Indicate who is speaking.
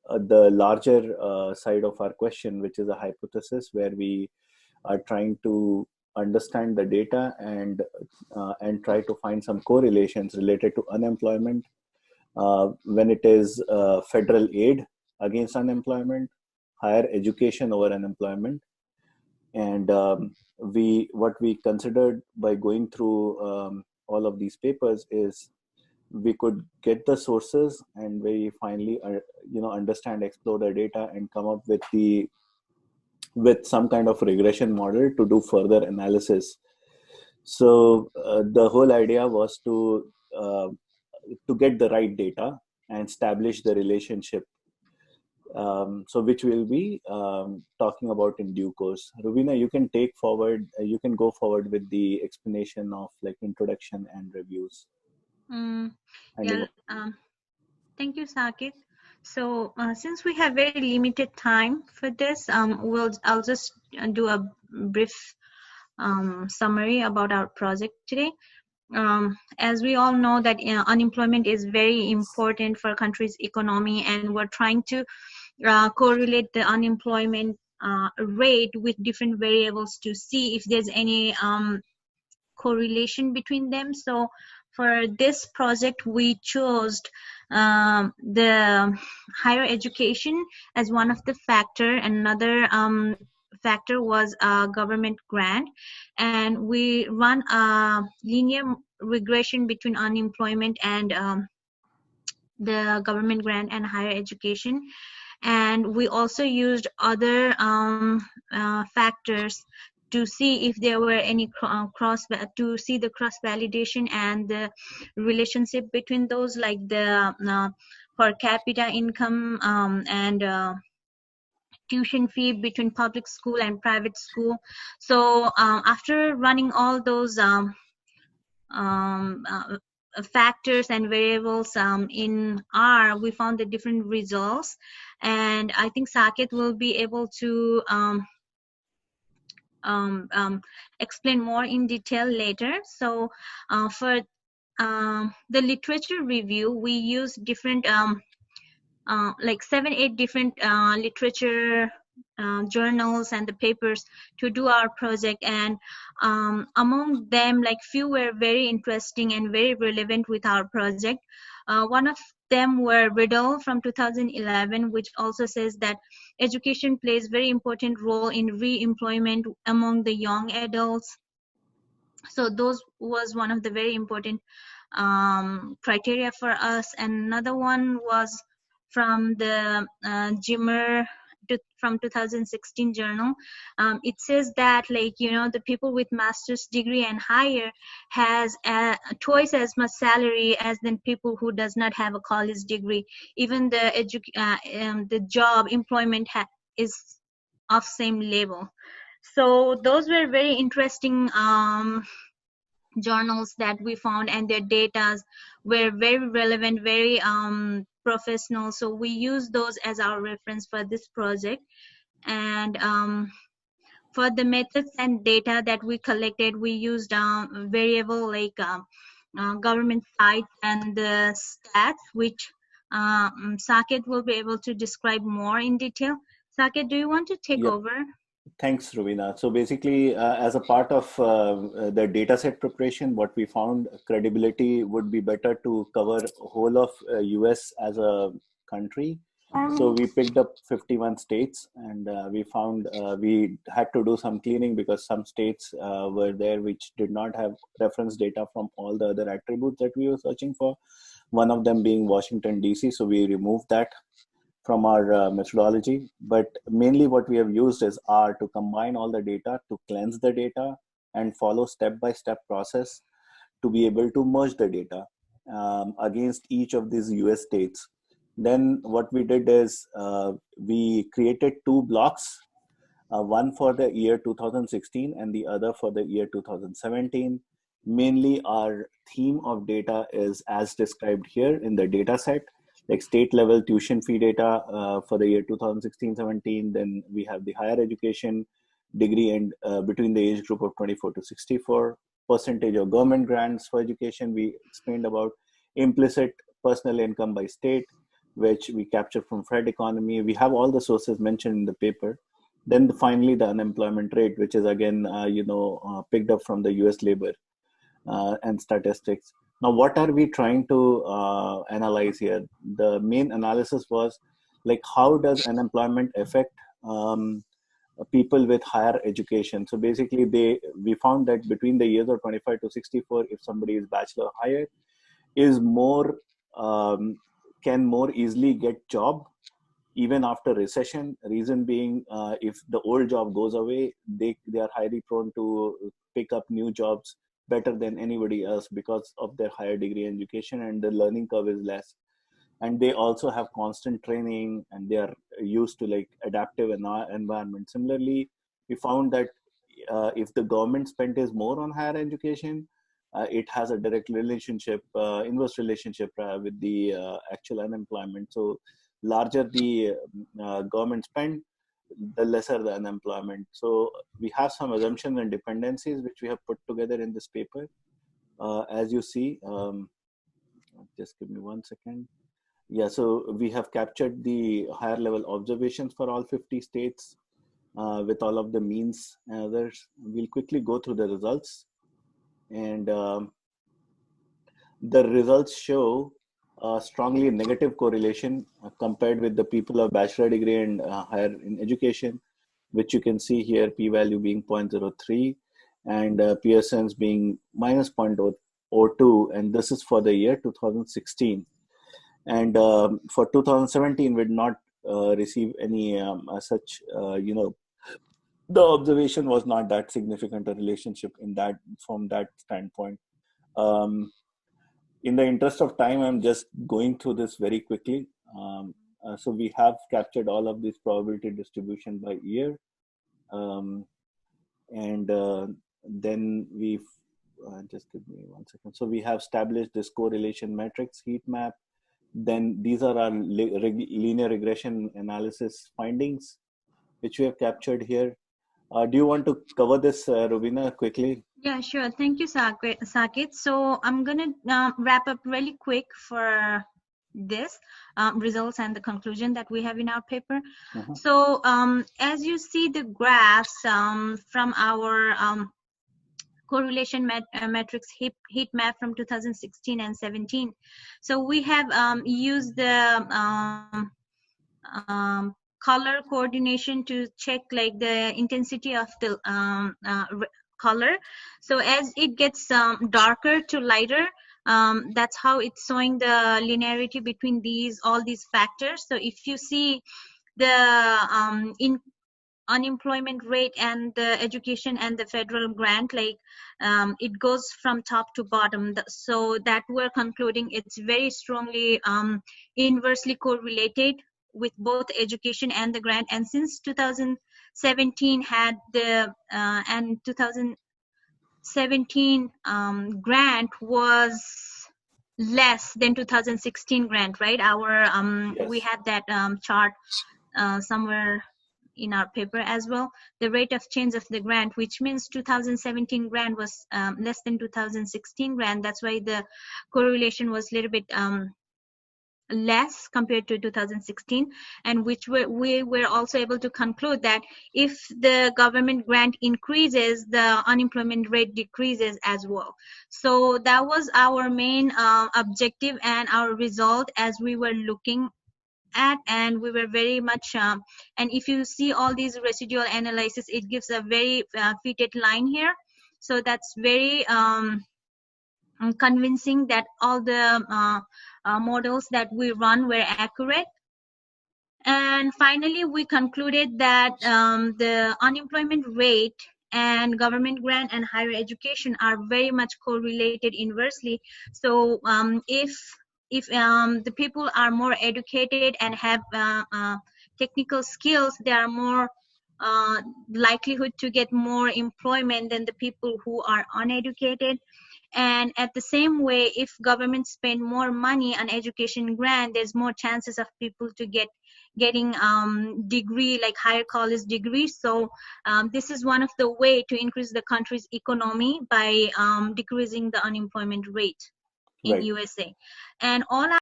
Speaker 1: the larger side of our question, which is a hypothesis where we are trying to understand the data and try to find some correlations related to unemployment when it is federal aid against unemployment, higher education over unemployment. And what we considered by going through all of these papers is we could get the sources and we finally understand, explore the data, and come up with some kind of regression model to do further analysis. So the whole idea was to get the right data and establish the relationship, so which we'll be talking about in due course. Rubina, you can go forward with the explanation of like introduction and reviews.
Speaker 2: Yeah, thank you, Saket. So since we have very limited time for this, I'll just do a brief summary about our project today. As we all know that unemployment is very important for a country's economy, and we're trying to correlate the unemployment rate with different variables to see if there's any correlation between them. So for this project, we chose the higher education as one of the factor. Another factor was a government grant, and we run a linear regression between unemployment and the government grant and higher education. And we also used other factors to see if there were any to see the cross validation and the relationship between those, like the per capita income and tuition fee between public school and private school. So after running all those factors and variables in R, we found the different results, and I think Saket will be able to explain more in detail later. So for the literature review, we use different like 7-8 different literature journals and the papers to do our project, and among them, like, few were very interesting and very relevant with our project. One of them were Riddle from 2011, which also says that education plays very important role in re-employment among the young adults. So those was one of the very important criteria for us. And another one was from the Jimmer from 2016 journal. It says that, like, the people with master's degree and higher has twice as much salary as than people who does not have a college degree. Even the job employment is of same level. So those were very interesting journals that we found, and their data were very relevant, very professional. So we use those as our reference for this project. And for the methods and data that we collected, we used variable like government sites and the stats, which Saket will be able to describe more in detail. Saket, do you want to take over?
Speaker 1: Thanks, Rubina. So basically, as a part of the dataset preparation, what we found, credibility would be better to cover whole of US as a country. So we picked up 51 states, and we found we had to do some cleaning because some states were there which did not have reference data from all the other attributes that we were searching for. One of them being Washington, DC. So we removed that from our methodology, but mainly what we have used is R to combine all the data, to cleanse the data, and follow step-by-step process to be able to merge the data against each of these US states. Then what we did is we created two blocks, one for the year 2016 and the other for the year 2017. Mainly our theme of data is as described here in the data set, like state level tuition fee data for the year 2016-17. Then we have the higher education degree and between the age group of 24 to 64, percentage of government grants for education. We explained about implicit personal income by state. which we captured from Fed economy. We have all the sources mentioned in the paper. Then finally, the unemployment rate, which is again, picked up from the US labor and statistics. Now, what are we trying to analyze here? The main analysis was like, how does unemployment affect people with higher education? So basically, we found that between the years of 25 to 64, if somebody is bachelor higher, is more can more easily get job even after recession. Reason being, if the old job goes away, they are highly prone to pick up new jobs better than anybody else because of their higher degree education, and the learning curve is less. And they also have constant training, and they are used to like adaptive environment. Similarly, we found that if the government spend is more on higher education, it has a direct relationship, inverse relationship with the actual unemployment. So larger the government spend, the lesser the unemployment. So we have some assumptions and dependencies which we have put together in this paper. As you see, just give me 1 second. Yeah, so we have captured the higher level observations for all 50 states with all of the means and others. We'll quickly go through the results. And the results show a strongly negative correlation compared with the people of bachelor degree and higher in education, which you can see here, p-value being 0.03 and Pearson's being minus 0.02, and this is for the year 2016. And for 2017, we did not receive any such, the observation was not that significant a relationship in that from that standpoint. In the interest of time, I'm just going through this very quickly. So we have captured all of this probability distribution by year. Then we've, just give me 1 second. So we have established this correlation matrix heat map. Then these are our linear regression analysis findings, which we have captured here. Do you want to cover this, Rubina, quickly?
Speaker 2: Yeah, sure. Thank you, Sakit. So I'm going to wrap up really quick for this results and the conclusion that we have in our paper. So as you see the graphs from our correlation matrix heat map from 2016 and 17. So we have used the color coordination to check like the intensity of the color. So as it gets darker to lighter, that's how it's showing the linearity between all these factors. So if you see the unemployment rate and the education and the federal grant, like it goes from top to bottom. So that we're concluding it's very strongly inversely correlated with both education and the grant. And since 2017 had the and 2017 grant was less than 2016 grant, right? Our
Speaker 1: Yes.
Speaker 2: We had that chart somewhere in our paper as well. The rate of change of the grant, which means 2017 grant was less than 2016 grant. That's why the correlation was a little bit less compared to 2016, and we were also able to conclude that if the government grant increases, the unemployment rate decreases as well. So that was our main objective and our result as we were looking at, and we were very much and if you see all these residual analysis, it gives a very fitted line here. So that's very convincing that all the models that we run were accurate. And finally, we concluded that the unemployment rate and government grant and higher education are very much correlated inversely. So if the people are more educated and have technical skills, they are more likelihood to get more employment than the people who are uneducated. And at the same way, if government spend more money on education grant, there's more chances of people to getting degree, like higher college degrees. So this is one of the way to increase the country's economy by decreasing the unemployment rate in USA. And all